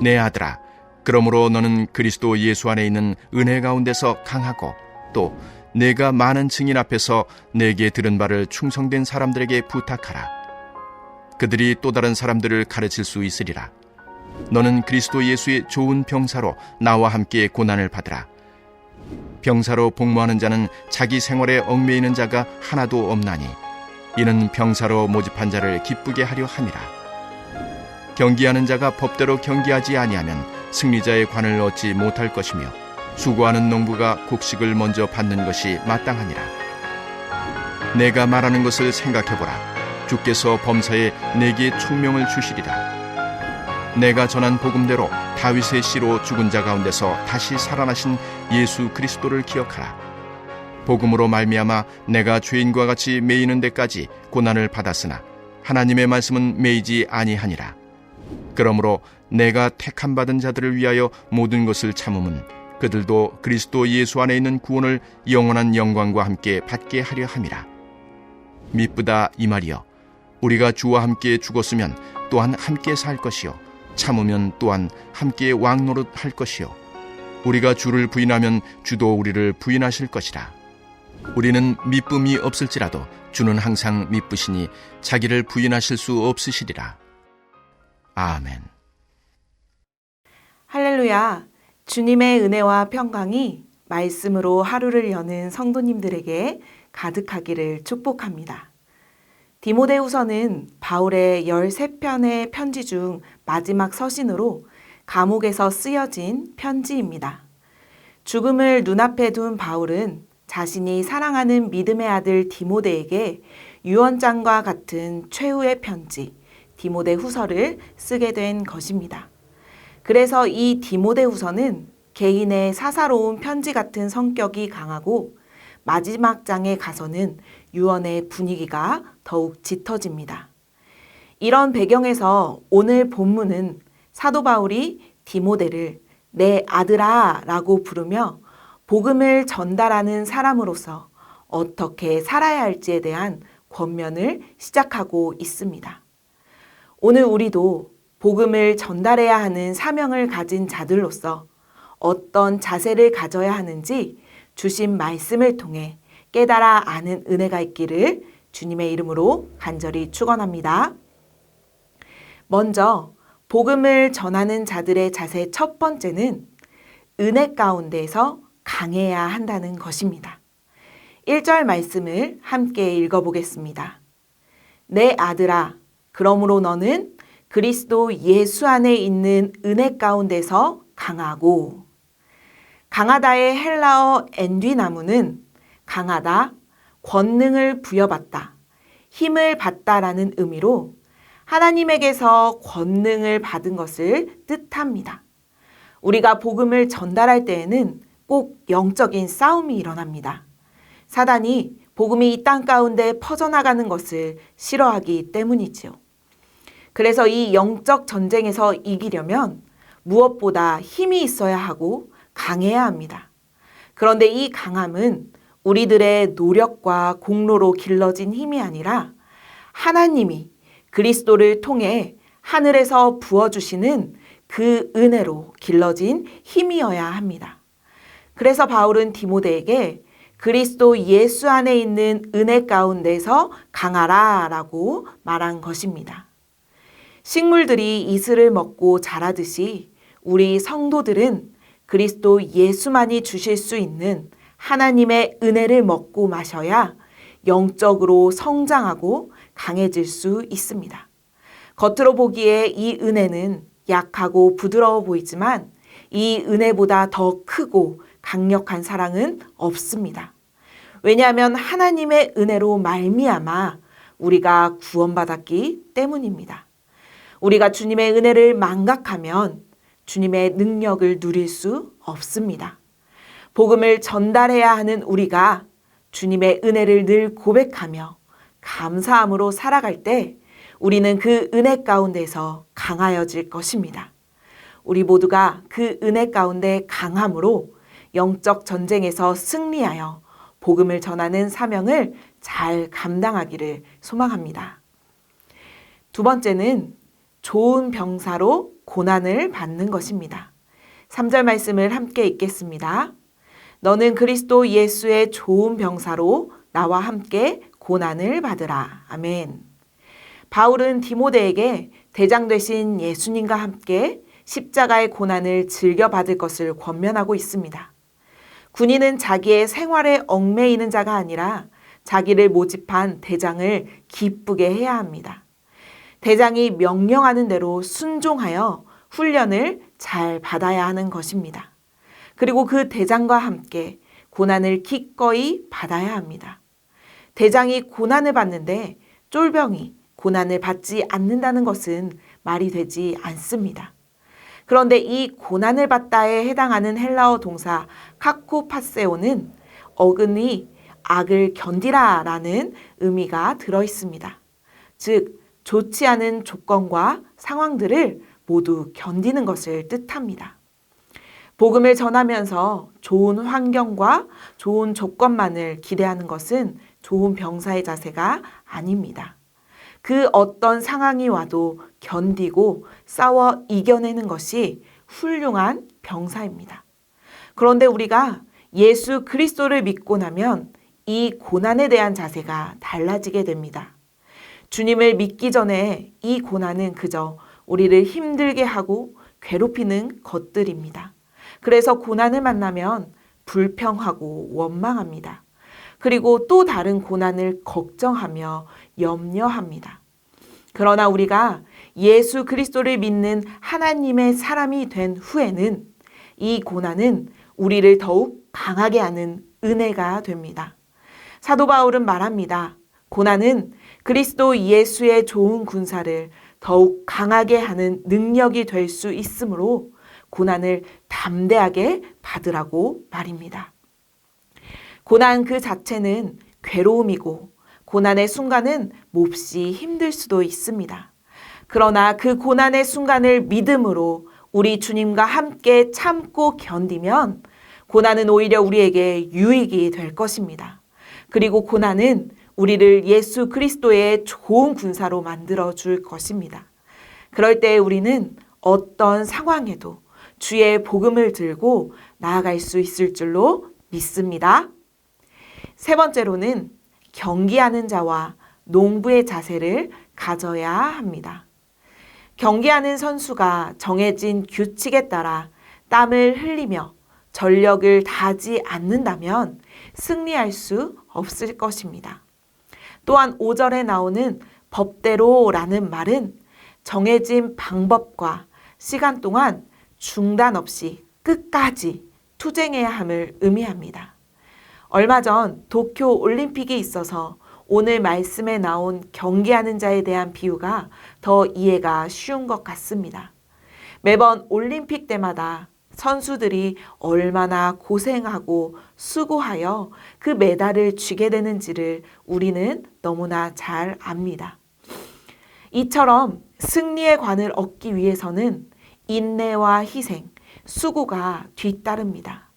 내 아들아, 그러므로 너는 그리스도 예수 안에 있는 은혜 가운데서 강하고 또 내가 많은 증인 앞에서 내게 들은 바를 충성된 사람들에게 부탁하라. 그들이 또 다른 사람들을 가르칠 수 있으리라. 너는 그리스도 예수의 좋은 병사로 나와 함께 고난을 받으라. 병사로 복무하는 자는 자기 생활에 얽매이는 자가 하나도 없나니 이는 병사로 모집한 자를 기쁘게 하려 함이라. 경기하는 자가 법대로 경기하지 아니하면 승리자의 관을 얻지 못할 것이며 수고하는 농부가 곡식을 먼저 받는 것이 마땅하니라. 내가 말하는 것을 생각해보라. 주께서 범사에 내게 총명을 주시리라. 내가 전한 복음대로 다윗의 씨로 죽은 자 가운데서 다시 살아나신 예수 그리스도를 기억하라. 복음으로 말미암아 내가 죄인과 같이 매이는 데까지 고난을 받았으나 하나님의 말씀은 매이지 아니하니라. 그러므로 내가 택함 받은 자들을 위하여 모든 것을 참음은 그들도 그리스도 예수 안에 있는 구원을 영원한 영광과 함께 받게 하려 함이라. 미쁘다 이 말이여, 우리가 주와 함께 죽었으면 또한 함께 살 것이요 참으면 또한 함께 왕노릇 할 것이요 우리가 주를 부인하면 주도 우리를 부인하실 것이라. 우리는 미쁨이 없을지라도 주는 항상 미쁘시니 자기를 부인하실 수 없으시리라. 아멘. 할렐루야. 주님의 은혜와 평강이 말씀으로 하루를 여는 성도님들에게 가득하기를 축복합니다. 디모데후서는 바울의 13편의 편지 중 마지막 서신으로 감옥에서 쓰여진 편지입니다. 죽음을 눈앞에 둔 바울은 자신이 사랑하는 믿음의 아들 디모데에게 유언장과 같은 최후의 편지, 디모데후서를 쓰게 된 것입니다. 그래서 이 디모데후서는 개인의 사사로운 편지 같은 성격이 강하고 마지막 장에 가서는 유언의 분위기가 더욱 짙어집니다. 이런 배경에서 오늘 본문은 사도 바울이 디모데를 내 아들아 라고 부르며 복음을 전달하는 사람으로서 어떻게 살아야 할지에 대한 권면을 시작하고 있습니다. 오늘 우리도 복음을 전달해야 하는 사명을 가진 자들로서 어떤 자세를 가져야 하는지 주신 말씀을 통해 깨달아 아는 은혜가 있기를 주님의 이름으로 간절히 축원합니다. 먼저 복음을 전하는 자들의 자세 첫 번째는 은혜 가운데에서 강해야 한다는 것입니다. 1절 말씀을 함께 읽어보겠습니다. 내 아들아, 그러므로 너는 그리스도 예수 안에 있는 은혜 가운데서 강하고, 강하다의 헬라어 엔디나무는 강하다, 권능을 부여받다, 힘을 받다라는 의미로 하나님에게서 권능을 받은 것을 뜻합니다. 우리가 복음을 전달할 때에는 꼭 영적인 싸움이 일어납니다. 사단이 복음이 이 땅 가운데 퍼져나가는 것을 싫어하기 때문이지요. 그래서 이 영적 전쟁에서 이기려면 무엇보다 힘이 있어야 하고 강해야 합니다. 그런데 이 강함은 우리들의 노력과 공로로 길러진 힘이 아니라 하나님이 그리스도를 통해 하늘에서 부어주시는 그 은혜로 길러진 힘이어야 합니다. 그래서 바울은 디모데에게 그리스도 예수 안에 있는 은혜 가운데서 강하라 라고 말한 것입니다. 식물들이 이슬을 먹고 자라듯이 우리 성도들은 그리스도 예수만이 주실 수 있는 하나님의 은혜를 먹고 마셔야 영적으로 성장하고 강해질 수 있습니다. 겉으로 보기에 이 은혜는 약하고 부드러워 보이지만 이 은혜보다 더 크고 강력한 사랑은 없습니다. 왜냐하면 하나님의 은혜로 말미암아 우리가 구원받았기 때문입니다. 우리가 주님의 은혜를 망각하면 주님의 능력을 누릴 수 없습니다. 복음을 전달해야 하는 우리가 주님의 은혜를 늘 고백하며 감사함으로 살아갈 때 우리는 그 은혜 가운데서 강하여질 것입니다. 우리 모두가 그 은혜 가운데 강함으로 영적 전쟁에서 승리하여 복음을 전하는 사명을 잘 감당하기를 소망합니다. 두 번째는 좋은 병사로 고난을 받는 것입니다. 3절 말씀을 함께 읽겠습니다. 너는 그리스도 예수의 좋은 병사로 나와 함께 고난을 받으라. 아멘. 바울은 디모데에게 대장 되신 예수님과 함께 십자가의 고난을 즐겨받을 것을 권면하고 있습니다. 군인은 자기의 생활에 얽매이는 자가 아니라 자기를 모집한 대장을 기쁘게 해야 합니다. 대장이 명령하는 대로 순종하여 훈련을 잘 받아야 하는 것입니다. 그리고 그 대장과 함께 고난을 기꺼이 받아야 합니다. 대장이 고난을 받는데 쫄병이 고난을 받지 않는다는 것은 말이 되지 않습니다. 그런데 이 고난을 받다에 해당하는 헬라어 동사 카코파세오는 어근이 악을 견디라 라는 의미가 들어 있습니다. 즉, 좋지 않은 조건과 상황들을 모두 견디는 것을 뜻합니다. 복음을 전하면서 좋은 환경과 좋은 조건만을 기대하는 것은 좋은 병사의 자세가 아닙니다. 그 어떤 상황이 와도 견디고 싸워 이겨내는 것이 훌륭한 병사입니다. 그런데 우리가 예수 그리스도를 믿고 나면 이 고난에 대한 자세가 달라지게 됩니다. 주님을 믿기 전에 이 고난은 그저 우리를 힘들게 하고 괴롭히는 것들입니다. 그래서 고난을 만나면 불평하고 원망합니다. 그리고 또 다른 고난을 걱정하며 염려합니다. 그러나 우리가 예수 그리스도를 믿는 하나님의 사람이 된 후에는 이 고난은 우리를 더욱 강하게 하는 은혜가 됩니다. 사도 바울은 말합니다. 고난은 그리스도 예수의 좋은 군사를 더욱 강하게 하는 능력이 될 수 있으므로 고난을 담대하게 받으라고 말입니다. 고난 그 자체는 괴로움이고 고난의 순간은 몹시 힘들 수도 있습니다. 그러나 그 고난의 순간을 믿음으로 우리 주님과 함께 참고 견디면 고난은 오히려 우리에게 유익이 될 것입니다. 그리고 고난은 우리를 예수 그리스도의 좋은 군사로 만들어 줄 것입니다. 그럴 때 우리는 어떤 상황에도 주의 복음을 들고 나아갈 수 있을 줄로 믿습니다. 세 번째로는 경기하는 자와 농부의 자세를 가져야 합니다. 경기하는 선수가 정해진 규칙에 따라 땀을 흘리며 전력을 다하지 않는다면 승리할 수 없을 것입니다. 또한 5절에 나오는 법대로라는 말은 정해진 방법과 시간 동안 중단 없이 끝까지 투쟁해야 함을 의미합니다. 얼마 전 도쿄 올림픽이 있어서 오늘 말씀에 나온 경기하는 자에 대한 비유가 더 이해가 쉬운 것 같습니다. 매번 올림픽 때마다 선수들이 얼마나 고생하고 수고하여 그 메달을 쥐게 되는지를 우리는 너무나 잘 압니다. 이처럼 승리의 관을 얻기 위해서는 인내와 희생, 수고가 뒤따릅니다.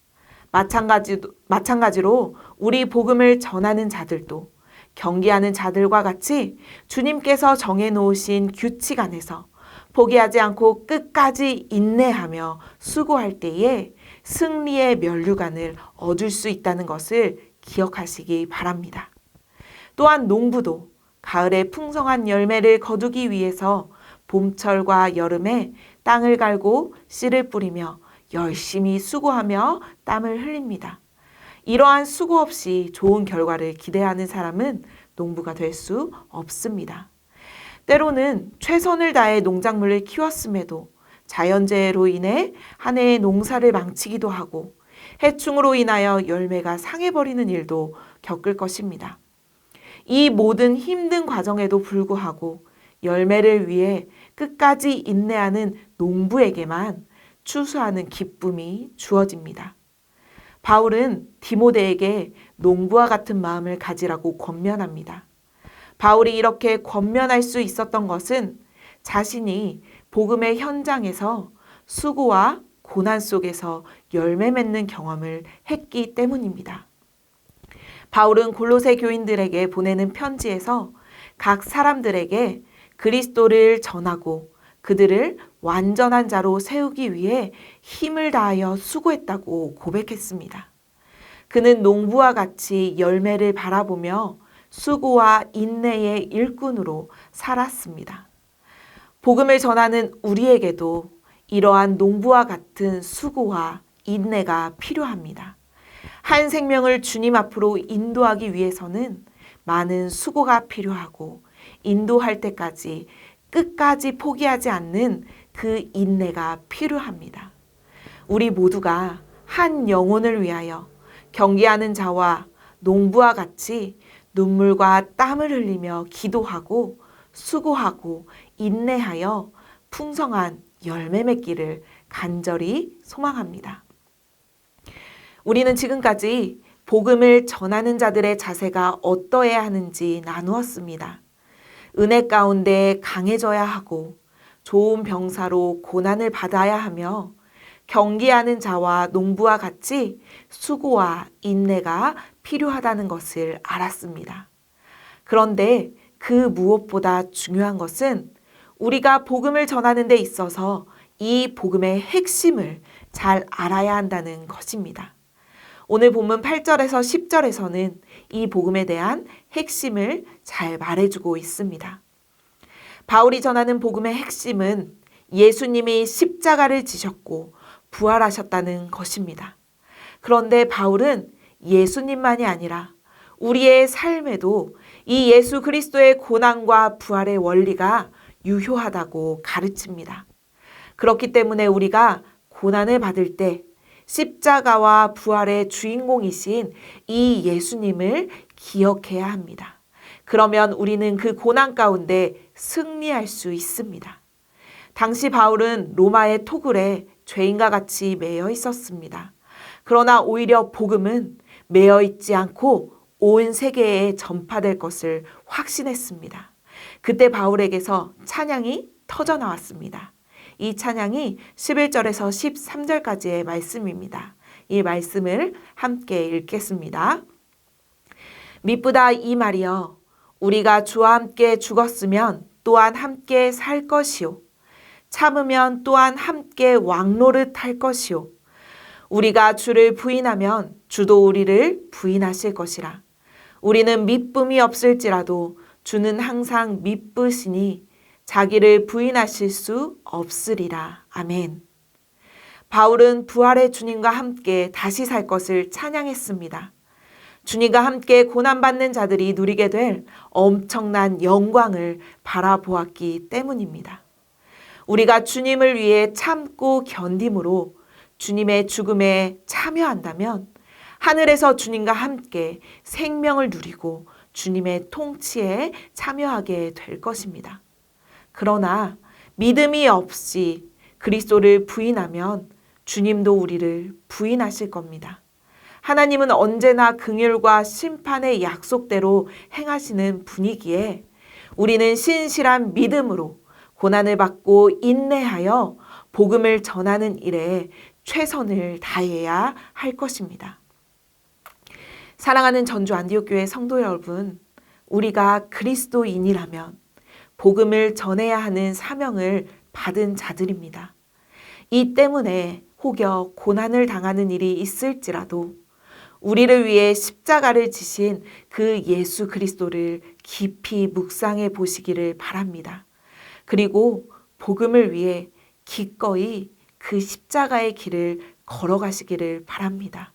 마찬가지로 우리 복음을 전하는 자들도 경기하는 자들과 같이 주님께서 정해놓으신 규칙 안에서 포기하지 않고 끝까지 인내하며 수고할 때에 승리의 면류관을 얻을 수 있다는 것을 기억하시기 바랍니다. 또한 농부도 가을에 풍성한 열매를 거두기 위해서 봄철과 여름에 땅을 갈고 씨를 뿌리며 열심히 수고하며 땀을 흘립니다. 이러한 수고 없이 좋은 결과를 기대하는 사람은 농부가 될 수 없습니다. 때로는 최선을 다해 농작물을 키웠음에도 자연재해로 인해 한 해의 농사를 망치기도 하고 해충으로 인하여 열매가 상해버리는 일도 겪을 것입니다. 이 모든 힘든 과정에도 불구하고 열매를 위해 끝까지 인내하는 농부에게만 추수하는 기쁨이 주어집니다. 바울은 디모데에게 농부와 같은 마음을 가지라고 권면합니다. 바울이 이렇게 권면할 수 있었던 것은 자신이 복음의 현장에서 수고와 고난 속에서 열매 맺는 경험을 했기 때문입니다. 바울은 골로새 교인들에게 보내는 편지에서 각 사람들에게 그리스도를 전하고 그들을 완전한 자로 세우기 위해 힘을 다하여 수고했다고 고백했습니다. 그는 농부와 같이 열매를 바라보며 수고와 인내의 일꾼으로 살았습니다. 복음을 전하는 우리에게도 이러한 농부와 같은 수고와 인내가 필요합니다. 한 생명을 주님 앞으로 인도하기 위해서는 많은 수고가 필요하고 인도할 때까지 끝까지 포기하지 않는 그 인내가 필요합니다. 우리 모두가 한 영혼을 위하여 경기하는 자와 농부와 같이 눈물과 땀을 흘리며 기도하고 수고하고 인내하여 풍성한 열매 맺기를 간절히 소망합니다. 우리는 지금까지 복음을 전하는 자들의 자세가 어떠해야 하는지 나누었습니다. 은혜 가운데 강해져야 하고 좋은 병사로 고난을 받아야 하며 경기하는 자와 농부와 같이 수고와 인내가 필요하다는 것을 알았습니다. 그런데 그 무엇보다 중요한 것은 우리가 복음을 전하는 데 있어서 이 복음의 핵심을 잘 알아야 한다는 것입니다. 오늘 본문 8절에서 10절에서는 이 복음에 대한 핵심을 잘 말해주고 있습니다. 바울이 전하는 복음의 핵심은 예수님이 십자가를 지셨고 부활하셨다는 것입니다. 그런데 바울은 예수님만이 아니라 우리의 삶에도 이 예수 그리스도의 고난과 부활의 원리가 유효하다고 가르칩니다. 그렇기 때문에 우리가 고난을 받을 때 십자가와 부활의 주인공이신 이 예수님을 기억해야 합니다. 그러면 우리는 그 고난 가운데 승리할 수 있습니다. 당시 바울은 로마의 토굴에 죄인과 같이 매여 있었습니다. 그러나 오히려 복음은 매여 있지 않고 온 세계에 전파될 것을 확신했습니다. 그때 바울에게서 찬양이 터져 나왔습니다. 이 찬양이 11절에서 13절까지의 말씀입니다. 이 말씀을 함께 읽겠습니다. 미쁘다 이 말이여 우리가 주와 함께 죽었으면 또한 함께 살 것이요 참으면 또한 함께 왕노릇 할 것이요 우리가 주를 부인하면 주도 우리를 부인하실 것이라. 우리는 미쁨이 없을지라도 주는 항상 미쁘시니 자기를 부인하실 수 없으리라. 아멘. 바울은 부활의 주님과 함께 다시 살 것을 찬양했습니다. 주님과 함께 고난받는 자들이 누리게 될 엄청난 영광을 바라보았기 때문입니다. 우리가 주님을 위해 참고 견딤으로 주님의 죽음에 참여한다면 하늘에서 주님과 함께 생명을 누리고 주님의 통치에 참여하게 될 것입니다. 그러나 믿음이 없이 그리스도를 부인하면 주님도 우리를 부인하실 겁니다. 하나님은 언제나 긍휼과 심판의 약속대로 행하시는 분이기에 우리는 신실한 믿음으로 고난을 받고 인내하여 복음을 전하는 일에 최선을 다해야 할 것입니다. 사랑하는 전주 안디옥교회 성도 여러분, 우리가 그리스도인이라면 복음을 전해야 하는 사명을 받은 자들입니다. 이 때문에 혹여 고난을 당하는 일이 있을지라도 우리를 위해 십자가를 지신 그 예수 그리스도를 깊이 묵상해 보시기를 바랍니다. 그리고 복음을 위해 기꺼이 그 십자가의 길을 걸어가시기를 바랍니다.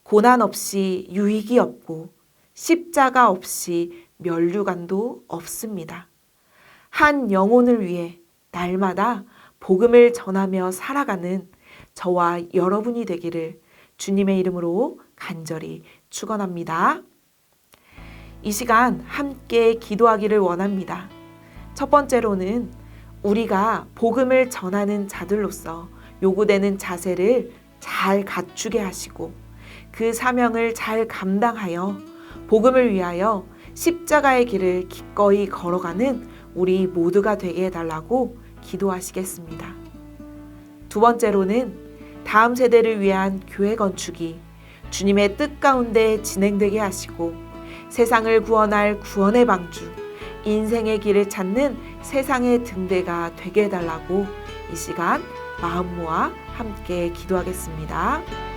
고난 없이 유익이 없고 십자가 없이 면류관도 없습니다. 한 영혼을 위해 날마다 복음을 전하며 살아가는 저와 여러분이 되기를 주님의 이름으로 간절히 축원합니다. 이 시간 함께 기도하기를 원합니다. 첫 번째로는 우리가 복음을 전하는 자들로서 요구되는 자세를 잘 갖추게 하시고 그 사명을 잘 감당하여 복음을 위하여 십자가의 길을 기꺼이 걸어가는 우리 모두가 되게 해달라고 기도하시겠습니다. 두 번째로는 다음 세대를 위한 교회 건축이 주님의 뜻 가운데 진행되게 하시고 세상을 구원할 구원의 방주, 인생의 길을 찾는 세상의 등대가 되게 해달라고 이 시간 마음 모아 함께 기도하겠습니다.